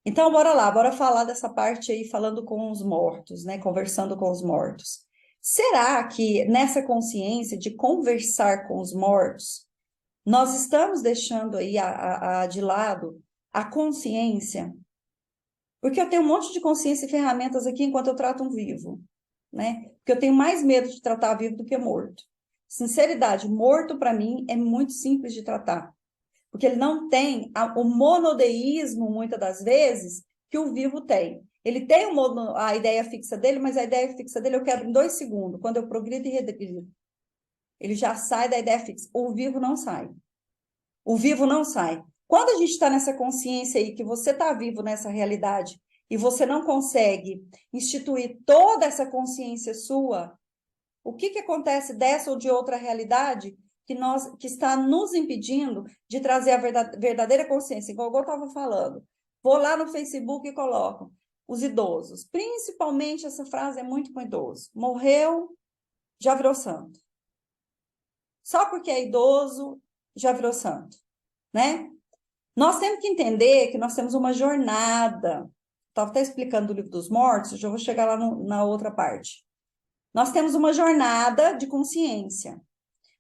Então, bora lá, bora falar dessa parte aí, falando com os mortos, né? Conversando com os mortos. Será que nessa consciência de conversar com os mortos, nós estamos deixando aí de lado a consciência? Porque eu tenho um monte de consciência e ferramentas aqui enquanto eu trato um vivo, né? Porque eu tenho mais medo de tratar vivo do que morto. Sinceridade, morto para mim é muito simples de tratar, porque ele não tem o monodeísmo, muitas das vezes, que o vivo tem. Ele tem a ideia fixa dele, mas a ideia fixa dele eu quebro em 2 segundos, quando eu progrido e regrido. Ele já sai da ideia fixa. O vivo não sai. O vivo não sai. Quando a gente está nessa consciência aí, que você está vivo nessa realidade, e você não consegue instituir toda essa consciência sua, o que acontece dessa ou de outra realidade que está nos impedindo de trazer a verdadeira consciência, igual eu estava falando. Vou lá no Facebook e coloco os idosos. Principalmente essa frase é muito com idoso. Morreu, já virou santo. Só porque é idoso, já virou santo, né? Nós temos que entender que nós temos uma jornada. Estava até explicando o livro dos mortos, já vou chegar lá na outra parte. Nós temos uma jornada de consciência.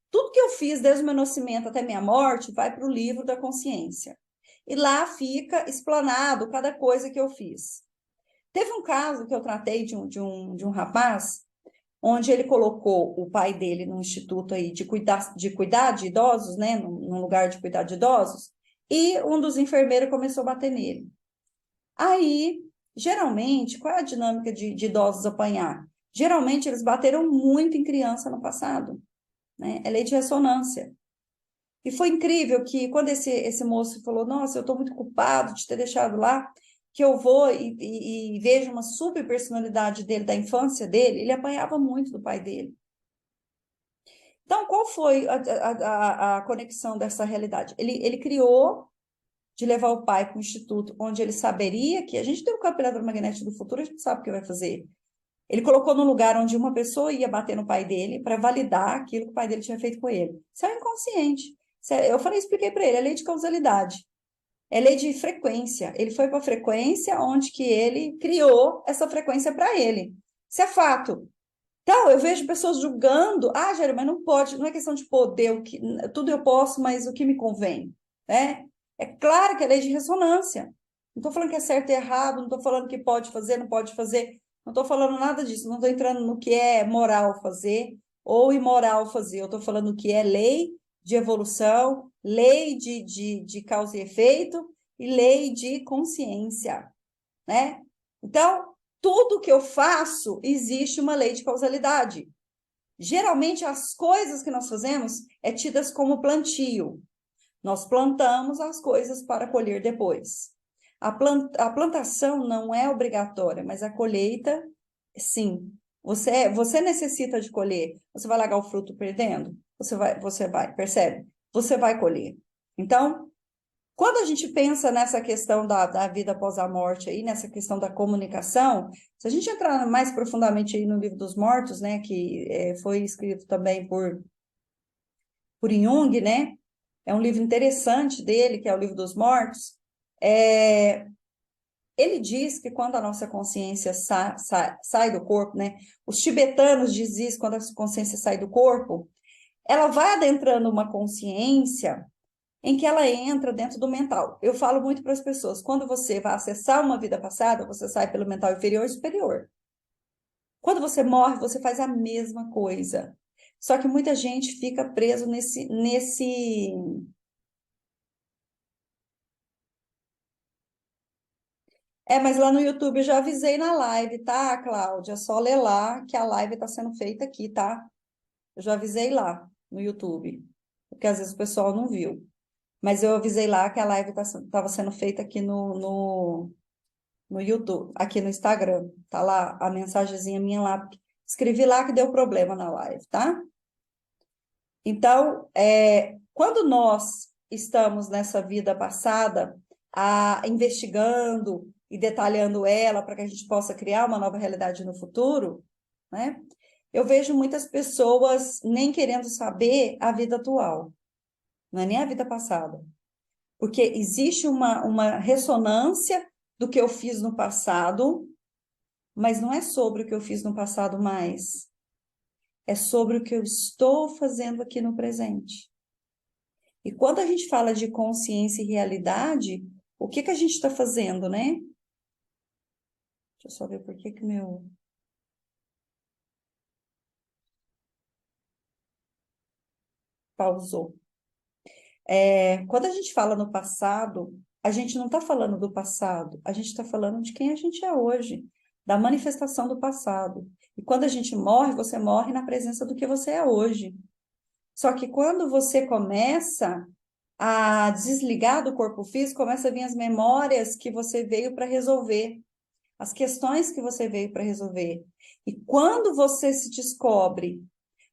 Tudo que eu fiz desde o meu nascimento até minha morte vai para o livro da consciência. E lá fica explanado cada coisa que eu fiz. Teve um caso que eu tratei de um rapaz, onde ele colocou o pai dele num instituto aí de cuidar de idosos, né? Num lugar de cuidar de idosos, e um dos enfermeiros começou a bater nele. Aí, geralmente, qual é a dinâmica de idosos apanhar? Geralmente, eles bateram muito em criança no passado, né? É lei de ressonância. E foi incrível que quando esse moço falou, nossa, eu estou muito culpado de ter deixado lá, que eu vou e vejo uma super personalidade dele, da infância dele, ele apanhava muito do pai dele. Então, qual foi a conexão dessa realidade? Ele criou de levar o pai para um instituto onde ele saberia que a gente tem um campo eletromagnético do futuro, a gente sabe o que vai fazer. Ele colocou num lugar onde uma pessoa ia bater no pai dele para validar aquilo que o pai dele tinha feito com ele. Isso é inconsciente. Eu falei, expliquei para ele, é lei de causalidade. É lei de frequência. Ele foi para a frequência onde que ele criou essa frequência para ele. Isso é fato. Então, eu vejo pessoas julgando, Jair, mas não pode, não é questão de poder, tudo eu posso, mas o que me convém, né? É claro que é lei de ressonância. Não estou falando que é certo e errado, não estou falando que pode fazer, não pode fazer, não estou falando nada disso, não estou entrando no que é moral fazer ou imoral fazer, eu estou falando o que é lei de evolução, lei de causa e efeito e lei de consciência, né? Então, tudo que eu faço, existe uma lei de causalidade. Geralmente, as coisas que nós fazemos é tidas como plantio. Nós plantamos as coisas para colher depois. A plantação não é obrigatória, mas a colheita, sim. Você necessita de colher. Você vai largar o fruto perdendo? Você vai, percebe? Você vai colher. Então, quando a gente pensa nessa questão da vida após a morte, aí, nessa questão da comunicação, se a gente entrar mais profundamente aí no Livro dos Mortos, né, que foi escrito também por Jung, né, é um livro interessante dele, que é o Livro dos Mortos, é, ele diz que quando a nossa consciência sai do corpo, né, os tibetanos dizem isso, quando a consciência sai do corpo, ela vai adentrando uma consciência em que ela entra dentro do mental. Eu falo muito para as pessoas, quando você vai acessar uma vida passada, você sai pelo mental inferior e superior. Quando você morre, você faz a mesma coisa. Só que muita gente fica preso nesse. Mas lá no YouTube eu já avisei na live, tá, Cláudia? É só ler lá que a live está sendo feita aqui, tá? Eu já avisei lá no YouTube, porque às vezes o pessoal não viu. Mas eu avisei lá que a live estava sendo feita aqui no YouTube, aqui no Instagram. Tá lá a mensagenzinha minha lá. Escrevi lá que deu problema na live, tá? Então, quando nós estamos nessa vida passada, investigando e detalhando ela para que a gente possa criar uma nova realidade no futuro, né? Eu vejo muitas pessoas nem querendo saber a vida atual, não é nem a vida passada, porque existe uma ressonância do que eu fiz no passado, mas não é sobre o que eu fiz no passado mais. É sobre o que eu estou fazendo aqui no presente. E quando a gente fala de consciência e realidade, o que que a gente está fazendo, né? Deixa eu só ver por que que meu... pausou. Quando a gente fala no passado, a gente não está falando do passado, a gente está falando de quem a gente é hoje, da manifestação do passado. E quando a gente morre, você morre na presença do que você é hoje. Só que quando você começa a desligar do corpo físico, começa a vir as memórias que você veio para resolver, as questões que você veio para resolver. E quando você se descobre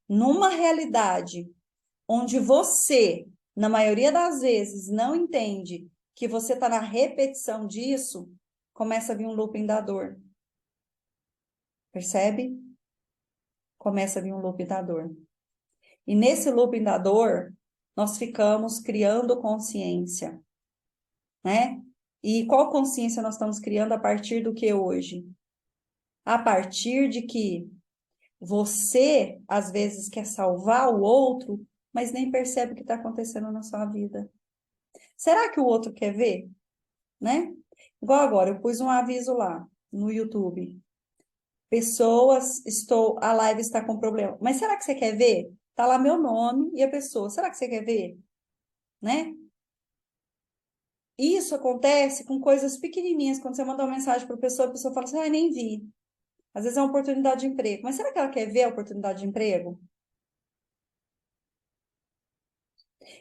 numa realidade onde você, na maioria das vezes, não entende que você está na repetição disso, começa a vir um looping da dor. Percebe? Começa a vir um looping da dor. E nesse looping da dor, nós ficamos criando consciência, né? E qual consciência nós estamos criando a partir do que hoje? A partir de que você, às vezes, quer salvar o outro, mas nem percebe o que está acontecendo na sua vida. Será que o outro quer ver? Né? Igual agora, eu pus um aviso lá no YouTube. Pessoas, a live está com problema. Mas será que você quer ver? Tá lá meu nome e a pessoa. Será que você quer ver? Né? Isso acontece com coisas pequenininhas. Quando você manda uma mensagem para a pessoa fala assim, nem vi. Às vezes é uma oportunidade de emprego. Mas será que ela quer ver a oportunidade de emprego?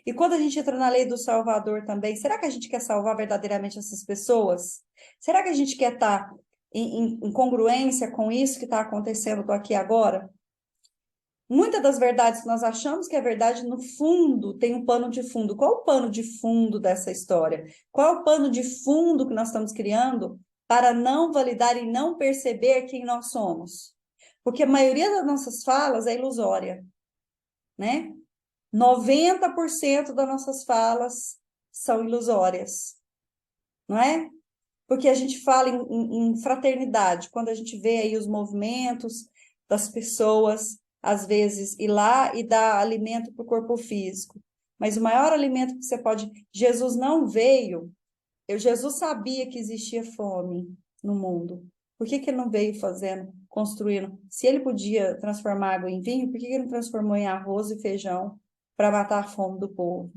E quando a gente entra na lei do Salvador também, será que a gente quer salvar verdadeiramente essas pessoas? Será que a gente quer estar em congruência com isso que está acontecendo do aqui e agora? Muitas das verdades que nós achamos que é verdade, no fundo, tem um pano de fundo. Qual o pano de fundo dessa história? Qual é o pano de fundo que nós estamos criando para não validar e não perceber quem nós somos? Porque a maioria das nossas falas é ilusória, né? 90% das nossas falas são ilusórias, não é? Porque a gente fala em fraternidade, quando a gente vê aí os movimentos das pessoas, às vezes, ir lá e dar alimento para o corpo físico. Mas o maior alimento que você pode... Jesus não veio... Jesus sabia que existia fome no mundo. Por que que ele não veio fazendo, construindo? Se ele podia transformar água em vinho, por que que ele não transformou em arroz e feijão para matar a fome do povo?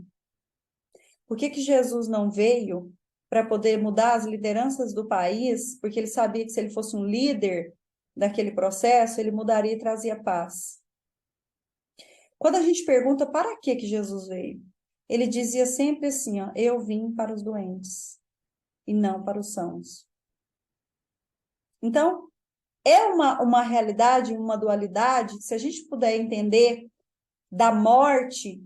Por que que Jesus não veio para poder mudar as lideranças do país? Porque ele sabia que se ele fosse um líder daquele processo, ele mudaria e trazia paz. Quando a gente pergunta para que que Jesus veio, ele dizia sempre assim, ó, eu vim para os doentes e não para os sãos. Então, é uma realidade, uma dualidade, se a gente puder entender da morte,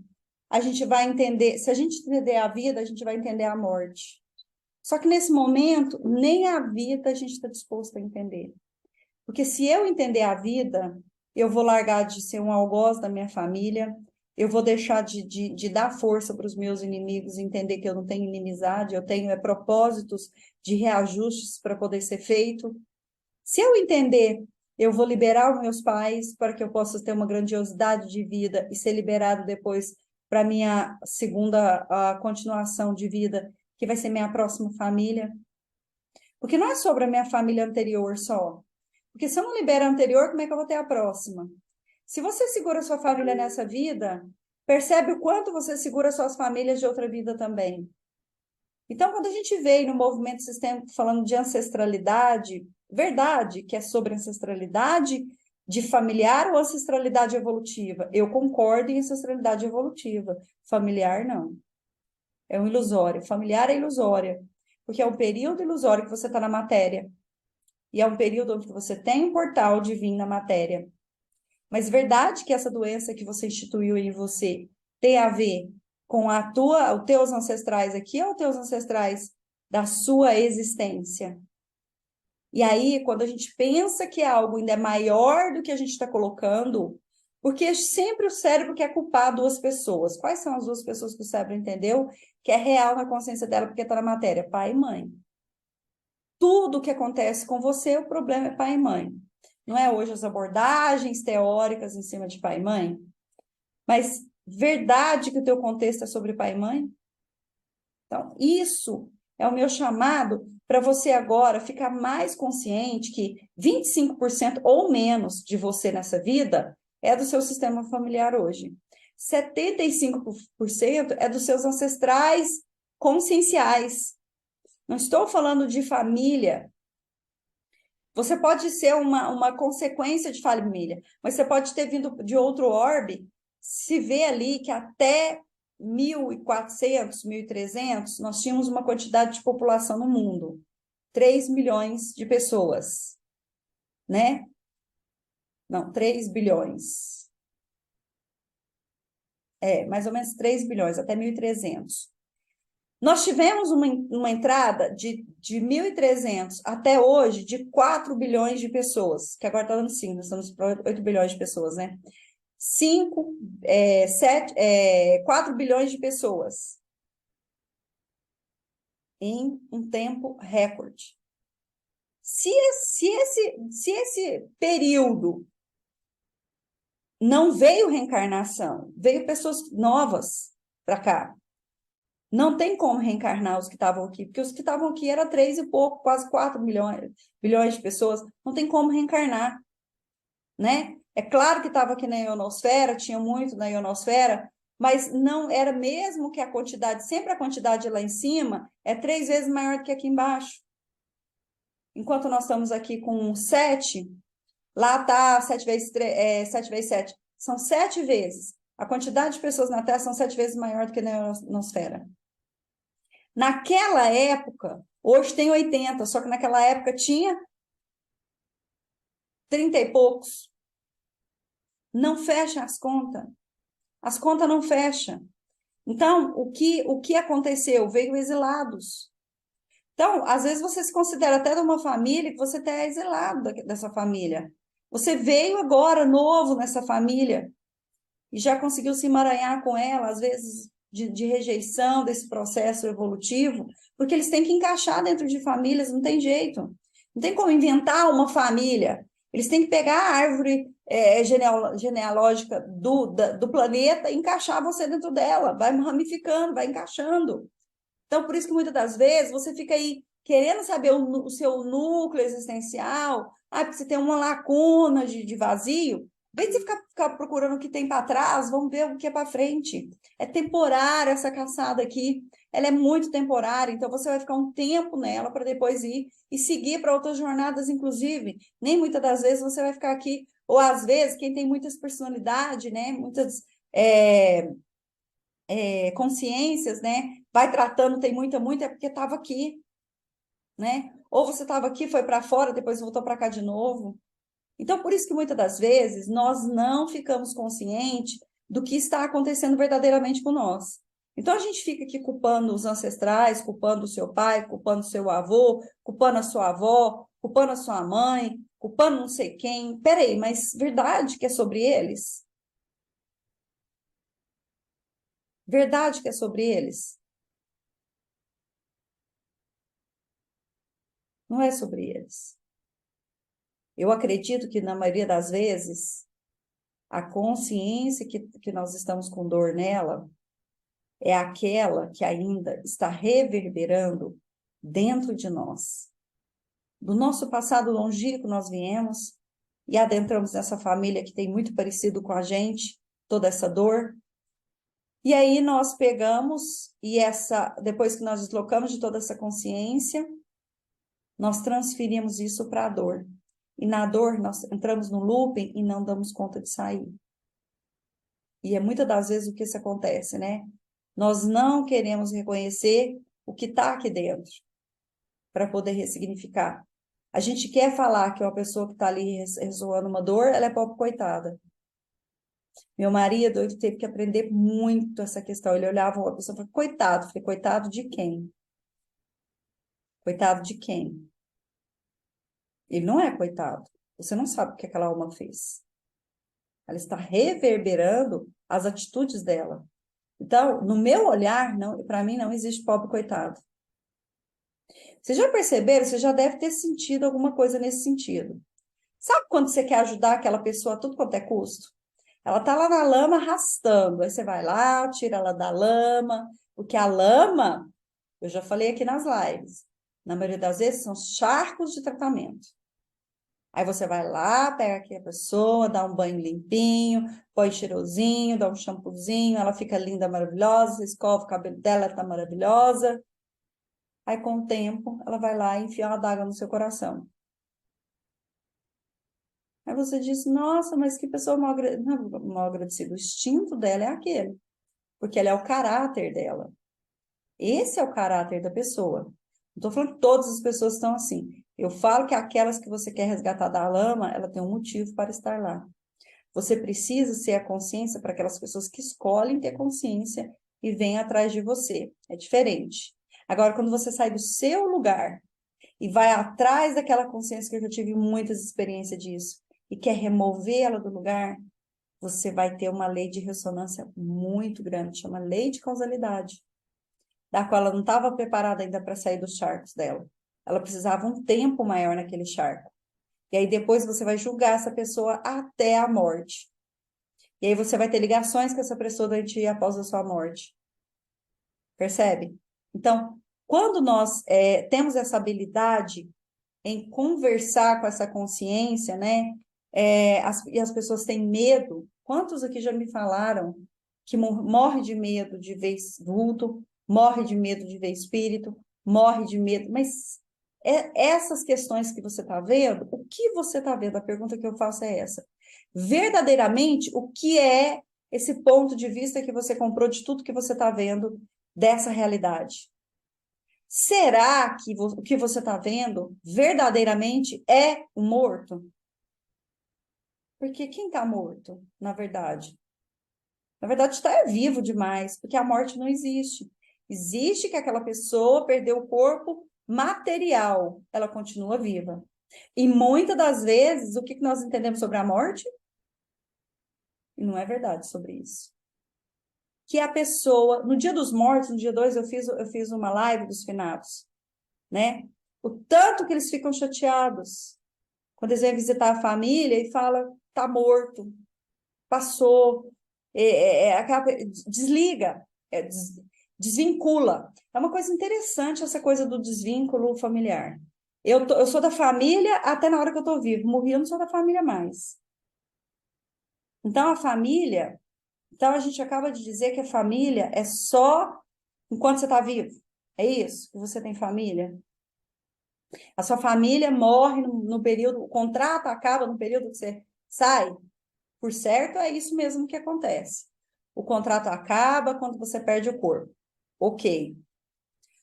a gente vai entender, se a gente entender a vida, a gente vai entender a morte. Só que nesse momento, nem a vida a gente está disposto a entender. Porque se eu entender a vida, eu vou largar de ser um algoz da minha família, eu vou deixar de dar força para os meus inimigos, entender que eu não tenho inimizade, eu tenho propósitos de reajustes para poder ser feito. Se eu entender, eu vou liberar os meus pais para que eu possa ter uma grandiosidade de vida e ser liberado depois para minha segunda continuação de vida, que vai ser minha próxima família. Porque não é sobre a minha família anterior só. Porque se eu não libero a anterior, como é que eu vou ter a próxima? Se você segura a sua família nessa vida, percebe o quanto você segura suas famílias de outra vida também. Então, quando a gente veio no movimento sistêmico falando de ancestralidade, verdade que é sobre ancestralidade de familiar ou ancestralidade evolutiva? Eu concordo em ancestralidade evolutiva. Familiar, não. É um ilusório. Familiar é ilusória. Porque é um período ilusório que você está na matéria. E é um período onde você tem um portal de vir na matéria. Mas verdade que essa doença que você instituiu em você tem a ver com os teus ancestrais aqui ou os teus ancestrais da sua existência? E aí, quando a gente pensa que algo ainda é maior do que a gente está colocando, porque sempre o cérebro quer culpar duas pessoas. Quais são as duas pessoas que o cérebro entendeu que é real na consciência dela porque está na matéria? Pai e mãe. tudo que acontece com você, o problema é pai e mãe. Não é hoje as abordagens teóricas em cima de pai e mãe? Mas verdade que o teu contexto é sobre pai e mãe? Então, isso é o meu chamado para você agora ficar mais consciente que 25% ou menos de você nessa vida é do seu sistema familiar hoje. 75% é dos seus ancestrais conscienciais. Não estou falando de família. Você pode ser uma consequência de família, mas você pode ter vindo de outro orbe, se vê ali que até 1.400, 1.300, nós tínhamos uma quantidade de população no mundo. 3 milhões de pessoas, né? Não, 3 bilhões. Mais ou menos 3 bilhões, até 1.300. Nós tivemos uma entrada de 1.300 até hoje de 4 bilhões de pessoas, que agora está dando 5, nós estamos para 8 bilhões de pessoas, né? 4 bilhões de pessoas em um tempo recorde. Se esse período não veio reencarnação, veio pessoas novas para cá, não tem como reencarnar os que estavam aqui, porque os que estavam aqui eram 3 e pouco, quase 4 bilhões de pessoas, não tem como reencarnar, né? É claro que estava aqui na ionosfera, tinha muito na ionosfera, mas não era mesmo que a quantidade, sempre a quantidade lá em cima é 3 vezes maior do que aqui embaixo. Enquanto nós estamos aqui com 7, lá está 7 vezes 3, 7 vezes 7, são 7 vezes. A quantidade de pessoas na Terra são 7 vezes maior do que na ionosfera. Naquela época, hoje tem 80, só que naquela época tinha 30 e poucos. Não fecha as contas. As contas não fecham. Então, o que aconteceu? Veio exilados. Então, às vezes você se considera até de uma família que você até é exilado dessa família. Você veio agora novo nessa família e já conseguiu se emaranhar com ela, às vezes de rejeição desse processo evolutivo, porque eles têm que encaixar dentro de famílias, não tem jeito. Não tem como inventar uma família. Eles têm que pegar a árvore genealógica do planeta e encaixar você dentro dela. Vai ramificando, vai encaixando. Então, por isso que muitas das vezes você fica aí querendo saber o seu núcleo existencial, porque você tem uma lacuna de vazio, em vez de você ficar procurando o que tem para trás, vamos ver o que é para frente. É temporária essa caçada aqui, ela é muito temporária, então você vai ficar um tempo nela para depois ir e seguir para outras jornadas, inclusive. Nem muitas das vezes você vai ficar aqui, ou às vezes, quem tem muitas personalidades, né, muitas consciências, né, vai tratando, tem muita, é porque estava aqui, né? Ou você estava aqui, foi para fora, depois voltou para cá de novo. Então, por isso que muitas das vezes nós não ficamos conscientes do que está acontecendo verdadeiramente com nós. Então, a gente fica aqui culpando os ancestrais, culpando o seu pai, culpando o seu avô, culpando a sua avó, culpando a sua mãe, culpando não sei quem. Peraí, mas verdade que é sobre eles? Verdade que é sobre eles? Não é sobre eles. Eu acredito que, na maioria das vezes, a consciência que nós estamos com dor nela é aquela que ainda está reverberando dentro de nós. Do nosso passado longínquo nós viemos e adentramos nessa família que tem muito parecido com a gente, toda essa dor. E aí nós pegamos e depois que nós deslocamos de toda essa consciência, nós transferimos isso para a dor. E na dor nós entramos no looping e não damos conta de sair. E é muitas das vezes o que isso acontece, né? Nós não queremos reconhecer o que está aqui dentro para poder ressignificar. A gente quer falar que uma pessoa que está ali ressoando uma dor, ela é pobre coitada. Meu marido, ele teve que aprender muito essa questão. Ele olhava uma pessoa e falava, coitado. Eu falei, coitado de quem? Coitado de quem? Ele não é coitado. Você não sabe o que aquela alma fez. Ela está reverberando as atitudes dela. Então, no meu olhar, para mim não existe pobre coitado. Vocês já perceberam? Você já deve ter sentido alguma coisa nesse sentido. Sabe quando você quer ajudar aquela pessoa a tudo quanto é custo? Ela tá lá na lama arrastando. Aí você vai lá, tira ela da lama, porque a lama, eu já falei aqui nas lives, na maioria das vezes são charcos de tratamento. Aí você vai lá, pega aqui a pessoa, dá um banho limpinho, põe cheirosinho, dá um shampoozinho, ela fica linda, maravilhosa, você escova o cabelo dela, ela tá maravilhosa. Aí com o tempo, ela vai lá e enfia uma adaga no seu coração. Aí você diz, nossa, mas que pessoa mal agradecida. O instinto dela é aquele, porque ela é o caráter dela. Esse é o caráter da pessoa. Não estou falando que todas as pessoas estão assim. Eu falo que aquelas que você quer resgatar da lama, ela tem um motivo para estar lá. Você precisa ser a consciência para aquelas pessoas que escolhem ter consciência e vêm atrás de você. É diferente. Agora, quando você sai do seu lugar e vai atrás daquela consciência, que eu já tive muitas experiências disso, e quer remover ela do lugar, você vai ter uma lei de ressonância muito grande, chama lei de causalidade, da qual ela não estava preparada ainda para sair dos charcos dela. Ela precisava um tempo maior naquele charco. E aí depois você vai julgar essa pessoa até a morte. E aí você vai ter ligações com essa pessoa durante e após a sua morte. Percebe? Então, quando nós temos essa habilidade em conversar com essa consciência, né? E as pessoas têm medo. Quantos aqui já me falaram que morre de medo de ver vulto, morre de medo de ver espírito, morre de medo, mas essas questões que você está vendo, o que você está vendo? A pergunta que eu faço é essa. Verdadeiramente, o que é esse ponto de vista que você comprou de tudo que você está vendo dessa realidade? Será que o que você está vendo verdadeiramente é o morto? Porque quem está morto, na verdade? Na verdade, está vivo demais, porque a morte não existe. Existe que aquela pessoa perdeu o corpo material, ela continua viva. E muitas das vezes, o que nós entendemos sobre a morte? E não é verdade sobre isso. Que a pessoa, no dia dos mortos, no dia 2, eu fiz uma live dos finados, né? O tanto que eles ficam chateados quando eles vêm visitar a família e fala, tá morto, passou, desliga, desvincula. É uma coisa interessante essa coisa do desvínculo familiar. Eu sou da família até na hora que eu tô vivo. Morri, eu não sou da família mais. Então, a família... Então, a gente acaba de dizer que a família é só enquanto você está vivo. É isso? Que você tem família? A sua família morre no período... O contrato acaba no período que você sai? Por certo, é isso mesmo que acontece. O contrato acaba quando você perde o corpo. Ok.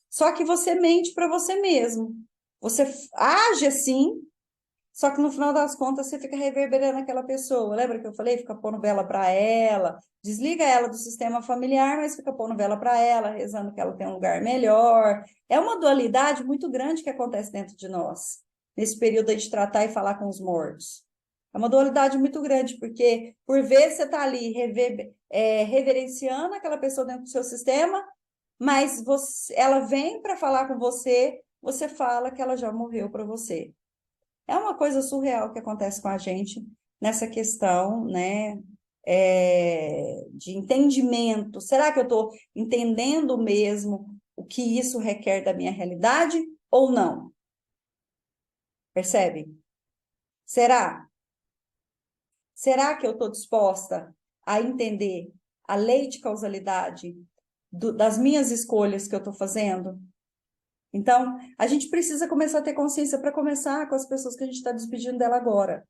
Só que você mente para você mesmo. Você age assim, só que no final das contas você fica reverberando aquela pessoa. Lembra que eu falei? Fica pondo vela para ela, desliga ela do sistema familiar, mas fica pondo vela para ela, rezando que ela tem um lugar melhor. É uma dualidade muito grande que acontece dentro de nós, nesse período de tratar e falar com os mortos. É uma dualidade muito grande, porque por vezes você está ali reverenciando aquela pessoa dentro do seu sistema, mas ela vem para falar com você, você fala que ela já morreu para você. É uma coisa surreal que acontece com a gente nessa questão, né, de entendimento. Será que eu estou entendendo mesmo o que isso requer da minha realidade ou não? Percebe? Será? Será que eu estou disposta a entender a lei de causalidade das minhas escolhas que eu estou fazendo? Então, a gente precisa começar a ter consciência para começar com as pessoas que a gente está despedindo dela agora.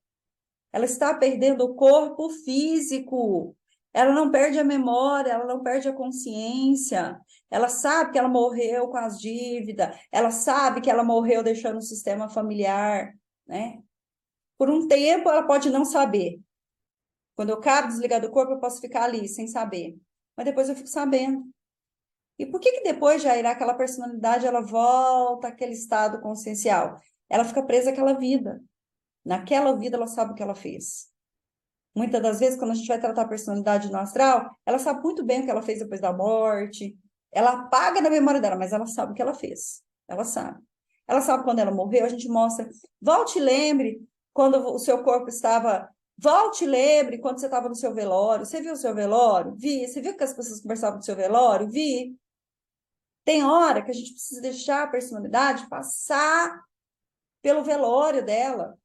Ela está perdendo o corpo físico. Ela não perde a memória, ela não perde a consciência. Ela sabe que ela morreu com as dívidas, ela sabe que ela morreu deixando o sistema familiar, né? Por um tempo, ela pode não saber. Quando eu acabo de desligar do corpo, eu posso ficar ali sem saber. Mas depois eu fico sabendo. E por que depois, Jair, aquela personalidade, ela volta àquele estado consciencial? Ela fica presa àquela vida. Naquela vida, ela sabe o que ela fez. Muitas das vezes, quando a gente vai tratar a personalidade no astral, ela sabe muito bem o que ela fez depois da morte. Ela apaga da memória dela, mas ela sabe o que ela fez. Ela sabe. Ela sabe quando ela morreu, a gente mostra, volte e lembre quando o seu corpo estava, volte e lembre quando você estava no seu velório. Você viu o seu velório? Vi. Você viu que as pessoas conversavam do seu velório? Vi. Tem hora que a gente precisa deixar a personalidade passar pelo velório dela.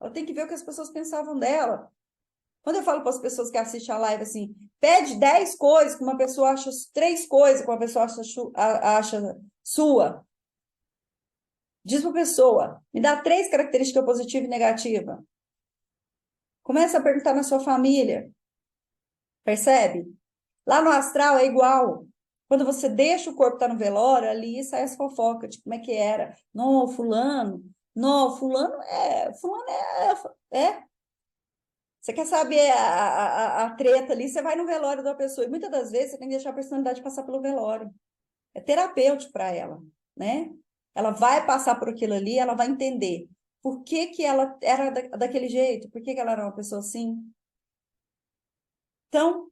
Ela tem que ver o que as pessoas pensavam dela. Quando eu falo para as pessoas que assistem a live assim, pede 10 coisas que uma pessoa acha, 3 coisas que uma pessoa acha sua. Diz para a pessoa, me dá 3 características positiva e negativa. Começa a perguntar na sua família. Percebe? Lá no astral é igual. Quando você deixa o corpo estar no velório, ali sai as fofocas de como é que era. Não, fulano. Não, fulano é. Fulano é. Você quer saber a treta ali, você vai no velório da pessoa. E muitas das vezes você tem que deixar a personalidade passar pelo velório. É terapêutico para ela, né? Ela vai passar por aquilo ali, ela vai entender por que que ela era daquele jeito, por que que ela era uma pessoa assim. Então,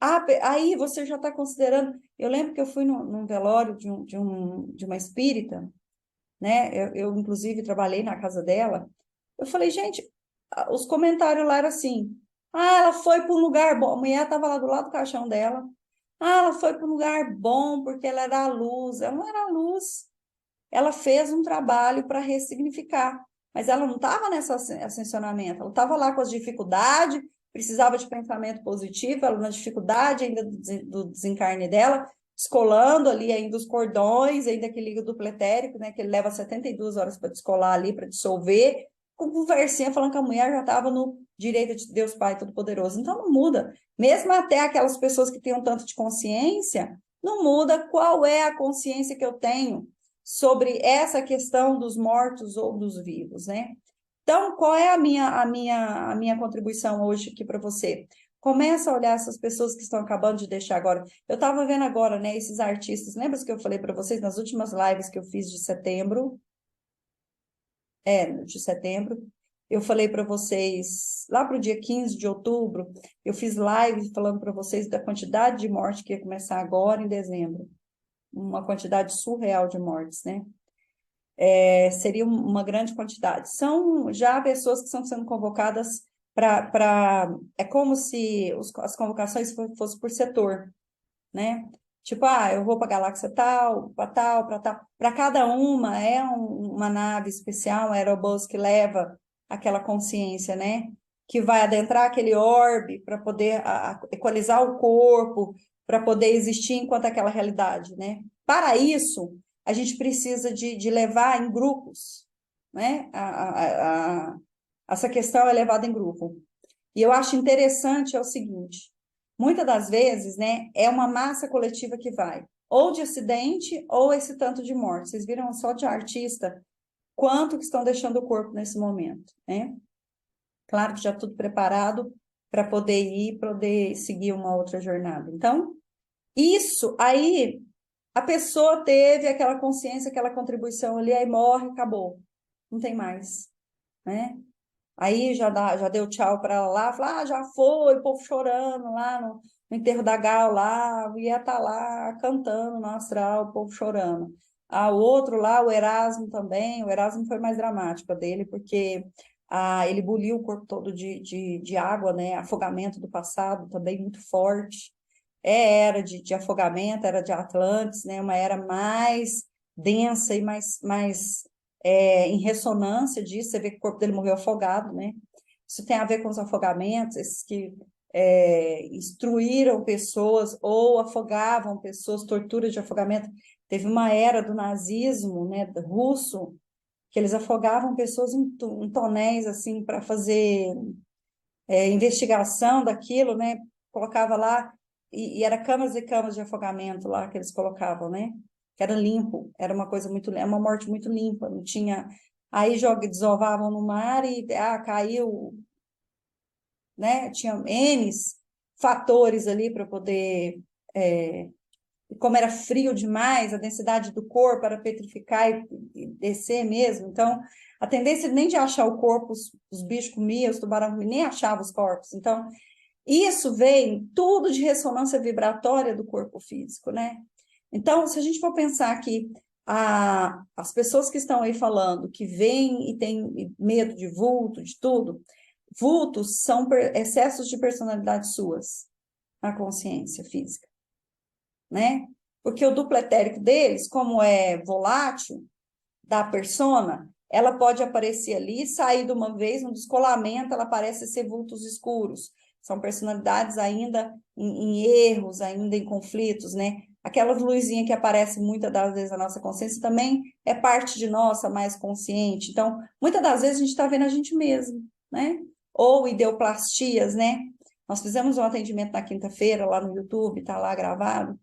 aí você já está considerando. Eu lembro que eu fui num velório de uma espírita, né? Inclusive, trabalhei na casa dela. Eu falei, gente, os comentários lá eram assim: ah, ela foi para um lugar bom. A mulher estava lá do lado do caixão dela. Ah, ela foi para um lugar bom porque ela era a luz. Ela não era a luz. Ela fez um trabalho para ressignificar, mas ela não estava nesse ascensionamento, ela estava lá com as dificuldades, precisava de pensamento positivo, ela na dificuldade ainda do desencarne dela, descolando ali ainda os cordões, ainda aquele liga do pretérico, né, que ele leva 72 horas para descolar ali, para dissolver, com conversinha falando que a mulher já estava no direito de Deus Pai Todo-Poderoso. Então não muda. Mesmo até aquelas pessoas que têm um tanto de consciência, não muda qual é a consciência que eu tenho sobre essa questão dos mortos ou dos vivos, né? Então, qual é a minha contribuição hoje aqui para você? Começa a olhar essas pessoas que estão acabando de deixar agora. Eu estava vendo agora, né, esses artistas. Lembra que eu falei para vocês nas últimas lives que eu fiz de setembro? De setembro. Eu falei para vocês, lá para o dia 15 de outubro, eu fiz live falando para vocês da quantidade de morte que ia começar agora em dezembro. Uma quantidade surreal de mortes, né? Seria uma grande quantidade. São já pessoas que estão sendo convocadas para. É como se as convocações fossem por setor, né? Tipo, eu vou para a galáxia tal, para tal, para tal. Para cada uma é uma nave especial, um aerobus que leva aquela consciência, né? Que vai adentrar aquele orbe para poder equalizar o corpo, para poder existir enquanto aquela realidade, né? Para isso, a gente precisa de levar em grupos, né? Essa questão é levada em grupo. E eu acho interessante é o seguinte, muitas das vezes, né, é uma massa coletiva que vai, ou de acidente, ou esse tanto de morte. Vocês viram só de artista, quanto que estão deixando o corpo nesse momento, né? Claro que já tudo preparado para poder ir, poder seguir uma outra jornada. Então, isso aí, a pessoa teve aquela consciência, aquela contribuição ali, aí morre, acabou. Não tem mais, né? Aí já deu tchau para ela lá, falou, já foi, o povo chorando lá no enterro da Gal lá, ia estar lá cantando no astral, o povo chorando. O outro lá, o Erasmo também, o Erasmo foi mais dramático dele, porque ele buliu o corpo todo de água, né? Afogamento do passado também muito forte. Era de afogamento, era de Atlantis, né? Uma era mais densa e mais em ressonância disso, você vê que o corpo dele morreu afogado, né? Isso tem a ver com os afogamentos, esses que instruíram pessoas ou afogavam pessoas, tortura de afogamento. Teve uma era do nazismo, né, russo, que eles afogavam pessoas em tonéis, assim, para fazer investigação daquilo, né? Colocava lá, e era camas e camas de afogamento lá que eles colocavam, né? Que era limpo, era uma coisa muito, é uma morte muito limpa, não tinha. Aí desovavam no mar e caiu, né? Tinha N fatores ali para poder. Como era frio demais, a densidade do corpo era petrificar e descer mesmo. Então, a tendência nem de achar o corpo, os bichos comiam, os tubarões comiam, nem achavam os corpos. Então, isso vem tudo de ressonância vibratória do corpo físico, né? Então, se a gente for pensar que As pessoas que estão aí falando que vêm e têm medo de vulto, de tudo, vultos são excessos de personalidade suas na consciência física, né? Porque o duplo etérico deles, como é volátil, da persona, ela pode aparecer ali, sair de uma vez, no descolamento, ela parece ser vultos escuros. São personalidades ainda em erros, ainda em conflitos, né? Aquela luzinha que aparece muitas das vezes na nossa consciência também é parte de nossa mais consciente. Então, muitas das vezes a gente está vendo a gente mesmo, né? Ou ideoplastias, né? Nós fizemos um atendimento na quinta-feira lá no YouTube, tá lá gravado,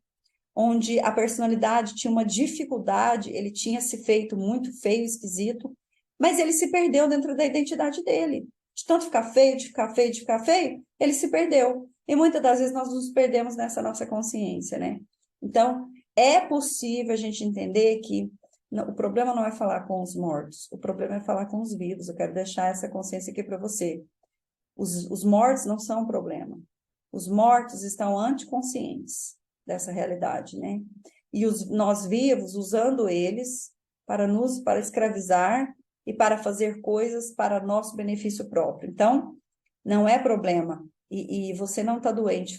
onde a personalidade tinha uma dificuldade, ele tinha se feito muito feio, esquisito, mas ele se perdeu dentro da identidade dele. De tanto ficar feio, de ficar feio, de ficar feio, ele se perdeu. E muitas das vezes nós nos perdemos nessa nossa consciência, né? Então, é possível a gente entender que o problema não é falar com os mortos, o problema é falar com os vivos. Eu quero deixar essa consciência aqui para você. Os mortos não são um problema. Os mortos estão anticonscientes dessa realidade, né? E nós vivos usando eles para escravizar e para fazer coisas para nosso benefício próprio. Então, não é problema. E você não está doente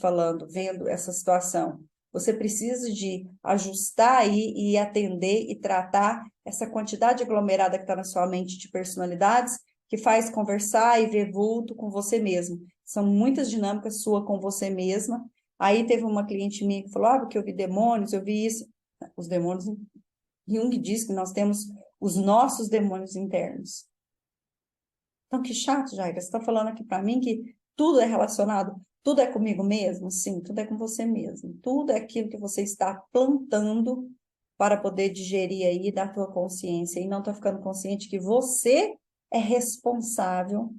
vendo essa situação. Você precisa de ajustar aí e atender e tratar essa quantidade aglomerada que está na sua mente de personalidades que faz conversar e ver vulto com você mesmo. São muitas dinâmicas suas com você mesma. Aí teve uma cliente minha que falou, porque eu vi demônios, eu vi isso. Os demônios, Jung diz que nós temos os nossos demônios internos. Então, que chato, Jaira, você está falando aqui para mim que tudo é relacionado, tudo é comigo mesmo? Sim, tudo é com você mesmo. Tudo é aquilo que você está plantando para poder digerir aí da tua consciência. E não está ficando consciente que você é responsável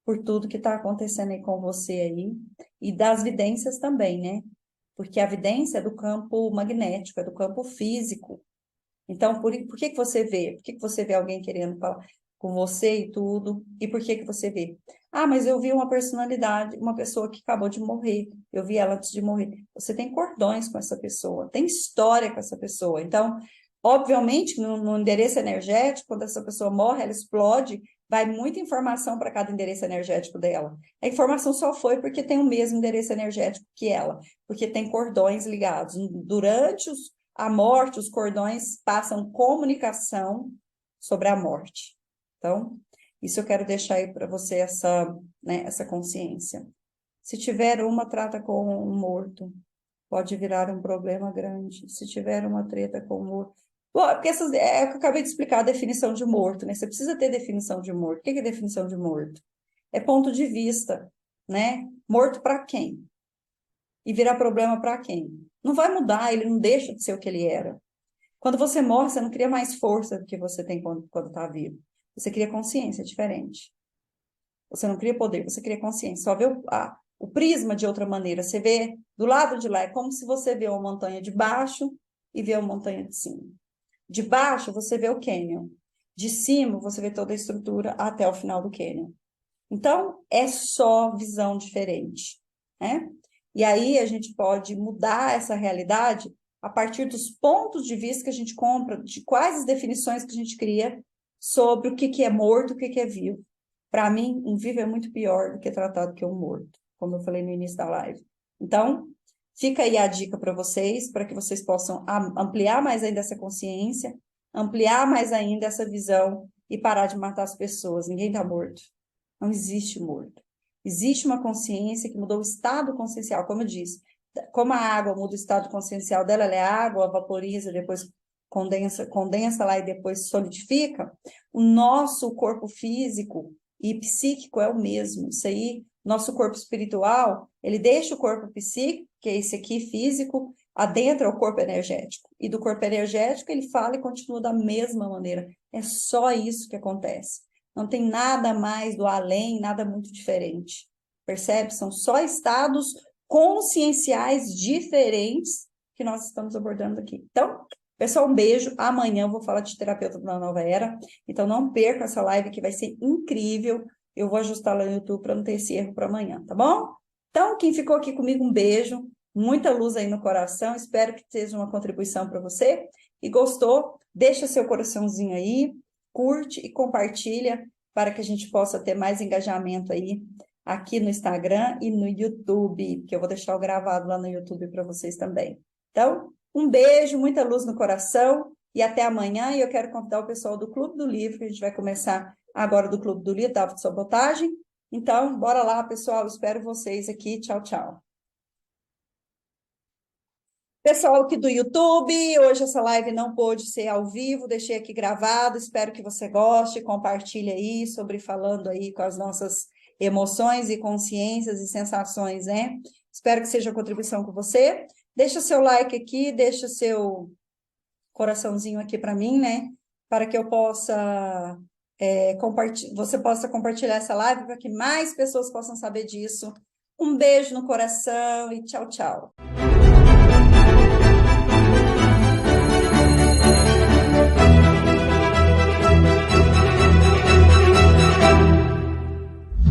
por tudo que está acontecendo aí com você aí, e das vidências também, né? Porque a vidência é do campo magnético, é do campo físico. Então, por que você vê? Por que você vê alguém querendo falar com você e tudo? E por que você vê? Ah, mas eu vi uma personalidade, uma pessoa que acabou de morrer. Eu vi ela antes de morrer. Você tem cordões com essa pessoa, tem história com essa pessoa. Então, obviamente, no endereço energético, quando essa pessoa morre, ela explode, vai muita informação para cada endereço energético dela. A informação só foi porque tem o mesmo endereço energético que ela, porque tem cordões ligados. Durante a morte, os cordões passam comunicação sobre a morte. Então, isso eu quero deixar aí para você essa consciência. Se tiver uma trata com um morto, pode virar um problema grande. Se tiver uma treta com um morto. Bom, porque eu acabei de explicar a definição de morto, né? Você precisa ter definição de morto. O que é definição de morto? É ponto de vista, né? Morto para quem? E virar problema para quem? Não vai mudar, ele não deixa de ser o que ele era. Quando você morre, você não cria mais força do que você tem quando está vivo. Você cria consciência diferente. Você não cria poder, você cria consciência. Só vê o prisma de outra maneira. Você vê do lado de lá, é como se você vê uma montanha de baixo e vê uma montanha de cima. De baixo, você vê o cânion. De cima, você vê toda a estrutura até o final do cânion. Então, é só visão diferente, né? E aí a gente pode mudar essa realidade a partir dos pontos de vista que a gente compra, de quais as definições que a gente cria sobre o que é morto, o que é vivo. Para mim, um vivo é muito pior do que tratado que um morto, como eu falei no início da live. Então, fica aí a dica para vocês, para que vocês possam ampliar mais ainda essa consciência, ampliar mais ainda essa visão e parar de matar as pessoas. Ninguém está morto. Não existe morto. Existe uma consciência que mudou o estado consciencial, como eu disse. Como a água muda o estado consciencial dela, ela é água, vaporiza, depois condensa lá e depois solidifica. O nosso corpo físico e psíquico é o mesmo. Isso aí, nosso corpo espiritual, ele deixa o corpo psíquico, que é esse aqui físico, adentra o corpo energético. E do corpo energético ele fala e continua da mesma maneira. É só isso que acontece. Não tem nada mais do além, nada muito diferente. Percebe? São só estados conscienciais diferentes que nós estamos abordando aqui. Então, pessoal, um beijo. Amanhã eu vou falar de terapeuta da nova era. Então, não perca essa live que vai ser incrível. Eu vou ajustar lá no YouTube para não ter esse erro para amanhã, tá bom? Então, quem ficou aqui comigo, um beijo. Muita luz aí no coração. Espero que seja uma contribuição para você. E gostou? Deixa seu coraçãozinho aí, curte e compartilha para que a gente possa ter mais engajamento aí aqui no Instagram e no YouTube, que eu vou deixar o gravado lá no YouTube para vocês também. Então, um beijo, muita luz no coração e até amanhã. E eu quero convidar o pessoal do Clube do Livro, que a gente vai começar agora do Clube do Livro, da Autossabotagem. Então, bora lá, pessoal. Espero vocês aqui. Tchau, tchau. Pessoal aqui do YouTube, hoje essa live não pôde ser ao vivo, deixei aqui gravado, espero que você goste, compartilhe aí sobre falando aí com as nossas emoções e consciências e sensações, né? Espero que seja a contribuição com você. Deixa seu like aqui, deixa seu coraçãozinho aqui para mim, né? Para que eu possa você possa compartilhar essa live para que mais pessoas possam saber disso. Um beijo no coração e tchau, tchau.